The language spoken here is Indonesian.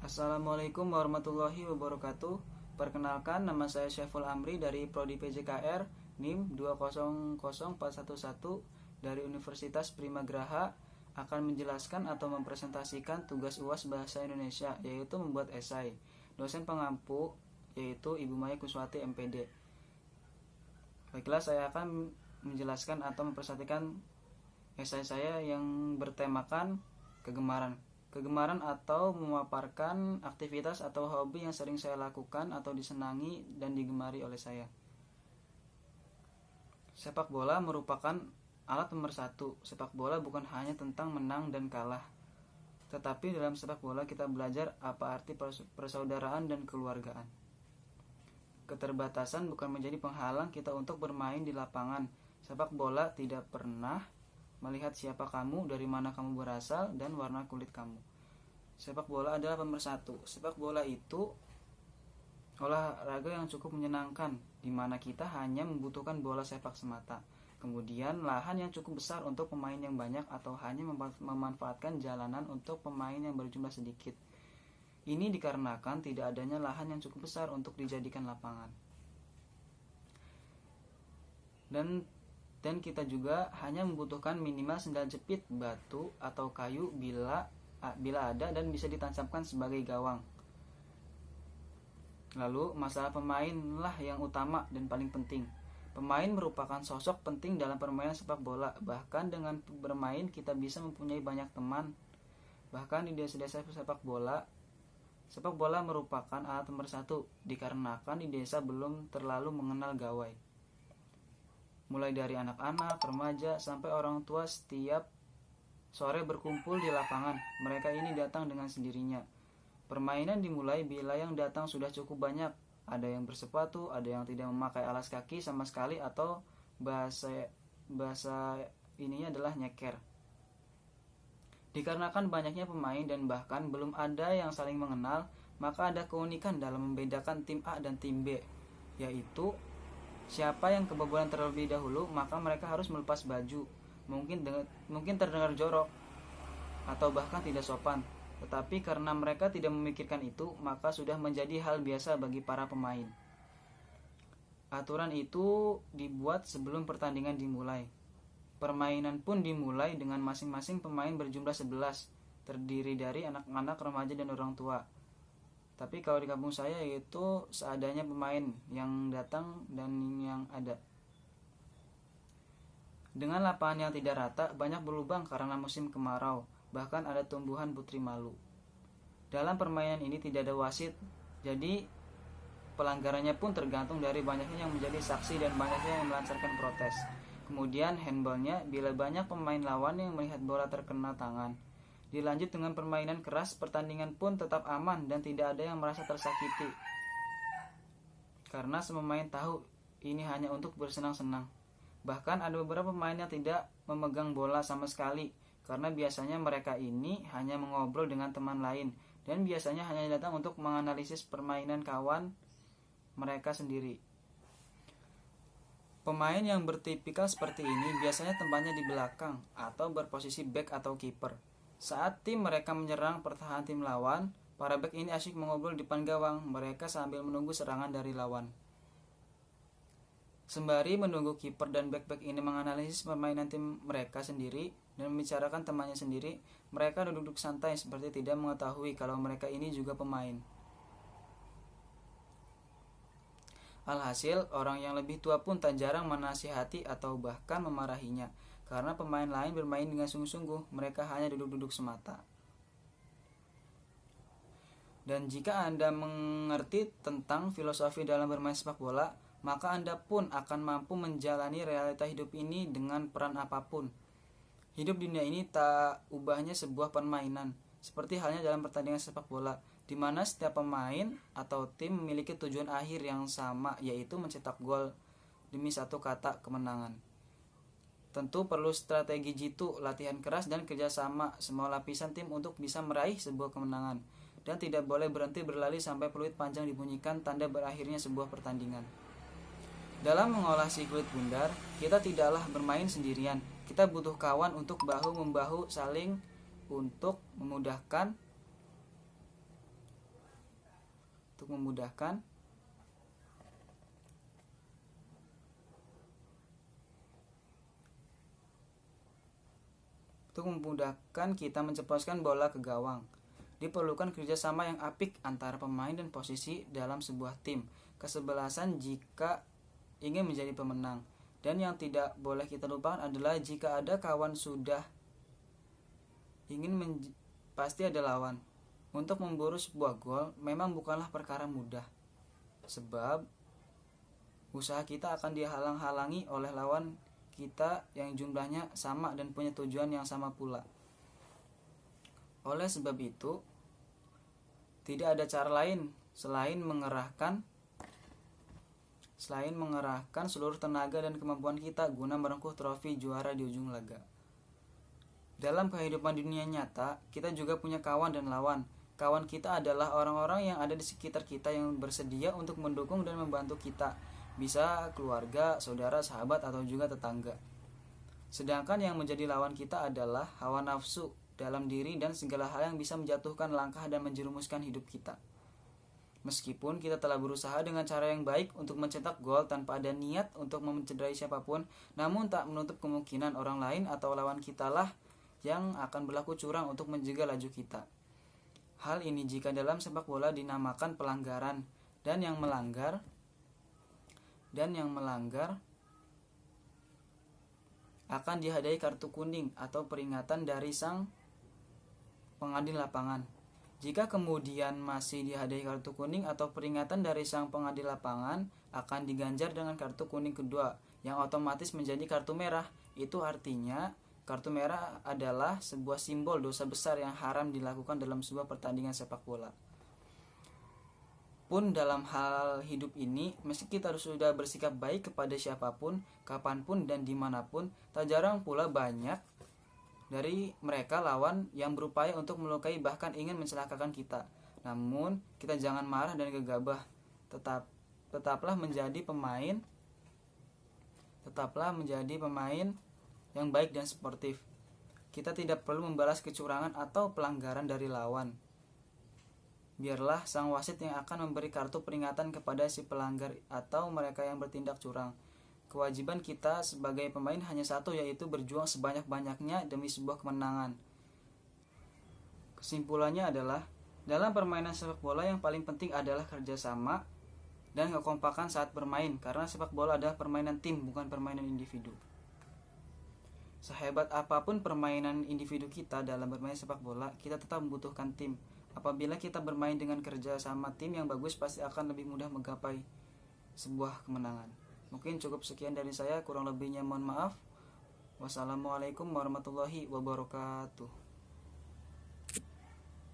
Assalamualaikum warahmatullahi wabarakatuh. Perkenalkan, nama saya Syaiful Amri dari Prodi PJKR NIM 200411 dari Universitas Primagraha, akan menjelaskan atau mempresentasikan tugas UAS Bahasa Indonesia, yaitu membuat esai. Dosen pengampu yaitu Ibu Maya Kuswati MPD. Baiklah, saya akan menjelaskan atau mempresentasikan esai saya yang bertemakan kegemaran. Kegemaran atau memaparkan aktivitas atau hobi yang sering saya lakukan atau disenangi dan digemari oleh saya. Sepak bola merupakan alat pemersatu. Sepak bola bukan hanya tentang menang dan kalah, tetapi dalam sepak bola kita belajar apa arti persaudaraan dan keluargaan. Keterbatasan bukan menjadi penghalang kita untuk bermain di lapangan. Sepak bola tidak pernah melihat siapa kamu, dari mana kamu berasal, dan warna kulit kamu. Sepak bola adalah pemersatu. Sepak bola itu olahraga yang cukup menyenangkan, di mana kita hanya membutuhkan bola sepak semata. Kemudian lahan yang cukup besar untuk pemain yang banyak, atau hanya memanfaatkan jalanan untuk pemain yang berjumlah sedikit. Ini dikarenakan tidak adanya lahan yang cukup besar untuk dijadikan lapangan. Dan kita juga hanya membutuhkan minimal sendal jepit, batu, atau kayu bila ada dan bisa ditancapkan sebagai gawang. Lalu masalah pemain lah yang utama dan paling penting. Pemain merupakan sosok penting dalam permainan sepak bola. Bahkan dengan bermain kita bisa mempunyai banyak teman. Bahkan di desa-desa sepak bola merupakan alat pemersatu, dikarenakan di desa belum terlalu mengenal gawai. Mulai dari anak-anak, remaja, sampai orang tua setiap sore berkumpul di lapangan. Mereka ini datang dengan sendirinya. Permainan dimulai bila yang datang sudah cukup banyak. Ada yang bersepatu, ada yang tidak memakai alas kaki sama sekali, atau bahasa ininya adalah nyeker. Dikarenakan banyaknya pemain dan bahkan belum ada yang saling mengenal, maka ada keunikan dalam membedakan tim A dan tim B, yaitu siapa yang kebobolan terlebih dahulu, maka mereka harus melepas baju. Mungkin terdengar jorok atau bahkan tidak sopan, tetapi karena mereka tidak memikirkan itu, maka sudah menjadi hal biasa bagi para pemain. Aturan itu dibuat sebelum pertandingan dimulai. Permainan pun dimulai dengan masing-masing pemain berjumlah 11, terdiri dari anak-anak, remaja, dan orang tua. Tapi kalau di kampung saya itu seadanya pemain yang datang dan yang ada. Dengan lapangan yang tidak rata, banyak berlubang karena musim kemarau. Bahkan ada tumbuhan putri malu. Dalam permainan ini tidak ada wasit, jadi pelanggarannya pun tergantung dari banyaknya yang menjadi saksi dan banyaknya yang melancarkan protes. Kemudian handballnya, bila banyak pemain lawan yang melihat bola terkena tangan. Dilanjut dengan permainan keras, pertandingan pun tetap aman dan tidak ada yang merasa tersakiti. Karena semua pemain tahu ini hanya untuk bersenang-senang. Bahkan ada beberapa pemain yang tidak memegang bola sama sekali, karena biasanya mereka ini hanya mengobrol dengan teman lain dan biasanya hanya datang untuk menganalisis permainan kawan mereka sendiri. Pemain yang bertipikal seperti ini biasanya tempatnya di belakang atau berposisi back atau kiper. Saat tim mereka menyerang pertahanan tim lawan, para back ini asyik mengobrol di depan gawang mereka sambil menunggu serangan dari lawan. Sembari menunggu kiper dan back-back ini menganalisis permainan tim mereka sendiri dan membicarakan temannya sendiri, mereka duduk santai seperti tidak mengetahui kalau mereka ini juga pemain. Alhasil, orang yang lebih tua pun tak jarang menasihati atau bahkan memarahinya, karena pemain lain bermain dengan sungguh-sungguh, mereka hanya duduk-duduk semata. Dan jika Anda mengerti tentang filosofi dalam bermain sepak bola, maka Anda pun akan mampu menjalani realita hidup ini dengan peran apapun. Hidup dunia ini tak ubahnya sebuah permainan, seperti halnya dalam pertandingan sepak bola, di mana setiap pemain atau tim memiliki tujuan akhir yang sama, yaitu mencetak gol demi satu kata kemenangan. Tentu perlu strategi jitu, latihan keras, dan kerjasama semua lapisan tim untuk bisa meraih sebuah kemenangan. Dan tidak boleh berhenti berlari sampai peluit panjang dibunyikan tanda berakhirnya sebuah pertandingan. Dalam mengolah si kulit bundar, kita tidaklah bermain sendirian. Kita butuh kawan untuk bahu-membahu saling untuk memudahkan Untuk memudahkan kita menceploskan bola ke gawang, diperlukan kerjasama yang apik antara pemain dan posisi dalam sebuah tim, kesebelasan jika ingin menjadi pemenang. Dan yang tidak boleh kita lupakan adalah jika ada kawan sudah pasti ada lawan. Untuk memburu sebuah gol memang bukanlah perkara mudah, sebab usaha kita akan dihalang-halangi oleh lawan kita yang jumlahnya sama dan punya tujuan yang sama pula. Oleh sebab itu, tidak ada cara lain selain mengerahkan seluruh tenaga dan kemampuan kita guna merengkuh trofi juara di ujung laga. Dalam kehidupan dunia nyata, kita juga punya kawan dan lawan. Kawan kita adalah orang-orang yang ada di sekitar kita yang bersedia untuk mendukung dan membantu kita. Bisa keluarga, saudara, sahabat, atau juga tetangga. Sedangkan yang menjadi lawan kita adalah hawa nafsu dalam diri dan segala hal yang bisa menjatuhkan langkah dan menjerumuskan hidup kita. Meskipun kita telah berusaha dengan cara yang baik untuk mencetak gol tanpa ada niat untuk mencederai siapapun, namun tak menutup kemungkinan orang lain atau lawan kita lah yang akan berlaku curang untuk menjaga laju kita. Hal ini jika dalam sepak bola dinamakan pelanggaran, dan yang melanggar akan dihadiahi kartu kuning atau peringatan dari sang pengadil lapangan. Jika kemudian masih dihadiahi kartu kuning atau peringatan dari sang pengadil lapangan, akan diganjar dengan kartu kuning kedua yang otomatis menjadi kartu merah. Itu artinya kartu merah adalah sebuah simbol dosa besar yang haram dilakukan dalam sebuah pertandingan sepak bola. Pun dalam hal hidup ini, meski kita sudah bersikap baik kepada siapapun, kapanpun dan dimanapun, tak jarang pula banyak dari mereka lawan yang berupaya untuk melukai bahkan ingin mencelakakan kita. Namun kita jangan marah dan gegabah. Tetaplah menjadi pemain yang baik dan sportif. Kita tidak perlu membalas kecurangan atau pelanggaran dari lawan. Biarlah sang wasit yang akan memberi kartu peringatan kepada si pelanggar atau mereka yang bertindak curang. Kewajiban kita sebagai pemain hanya satu, yaitu berjuang sebanyak-banyaknya demi sebuah kemenangan. Kesimpulannya adalah, dalam permainan sepak bola yang paling penting adalah kerjasama dan kekompakan saat bermain, karena sepak bola adalah permainan tim, bukan permainan individu. Sehebat apapun permainan individu kita dalam bermain sepak bola, kita tetap membutuhkan tim. Apabila kita bermain dengan kerja sama tim yang bagus, pasti akan lebih mudah menggapai sebuah kemenangan. Mungkin cukup sekian dari saya, kurang lebihnya mohon maaf. Wassalamualaikum warahmatullahi wabarakatuh.